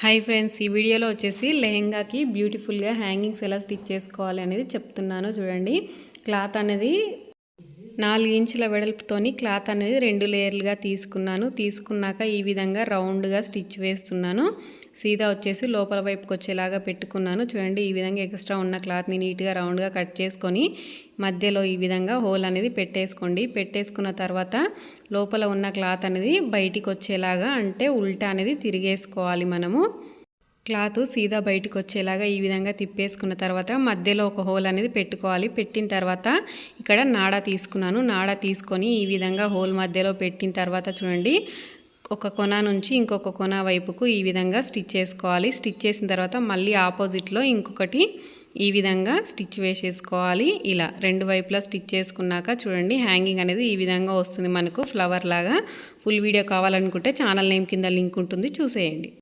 Hi friends, ఈ వీడియోలో వచ్చేసి లెహెంగాకి బ్యూటిఫుల్గా హ్యాంగింగ్స్ ఎలా స్టిచ్ చేసుకోవాలి అనేది చెప్తున్నాను. చూడండి, క్లాత్ అనేది 4 ఇంచుల వెడల్పుతోని క్లాత్ అనేది 2 లేయర్లుగా తీసుకున్నాక ఈ విధంగా రౌండ్గా స్టిచ్ వేస్తున్నాను. సీదా వచ్చేసి లోపల వైపుకి వచ్చేలాగా పెట్టుకున్నాను. చూడండి, ఈ విధంగా ఎక్స్ట్రా ఉన్న క్లాత్ని నీట్గా రౌండ్గా కట్ చేసుకొని మధ్యలో ఈ విధంగా హోల్ అనేది పెట్టేసుకోండి. పెట్టేసుకున్న తర్వాత లోపల ఉన్న క్లాత్ అనేది బయటికి వచ్చేలాగా, అంటే ఉల్టా అనేది తిరిగేసుకోవాలి. మనము క్లాత్ సీదా బయటకు వచ్చేలాగా ఈ విధంగా తిప్పేసుకున్న తర్వాత మధ్యలో ఒక హోల్ అనేది పెట్టుకోవాలి. పెట్టిన తర్వాత ఇక్కడ నాడా తీసుకున్నాను. నాడా తీసుకొని ఈ విధంగా హోల్ మధ్యలో పెట్టిన తర్వాత చూడండి, ఒక కొన నుంచి ఇంకొక కొన వైపుకు ఈ విధంగా స్టిచ్ చేసుకోవాలి. స్టిచ్ చేసిన తర్వాత మళ్ళీ ఆపోజిట్లో ఇంకొకటి ఈ విధంగా స్టిచ్ వేసేసుకోవాలి. ఇలా 2 వైపులా స్టిచ్ చేసుకున్నాక చూడండి, హ్యాంగింగ్ అనేది ఈ విధంగా వస్తుంది మనకు ఫ్లవర్ లాగా. ఫుల్ వీడియో కావాలనుకుంటే ఛానల్ నేమ్ కింద లింక్ ఉంటుంది, చూసేయండి.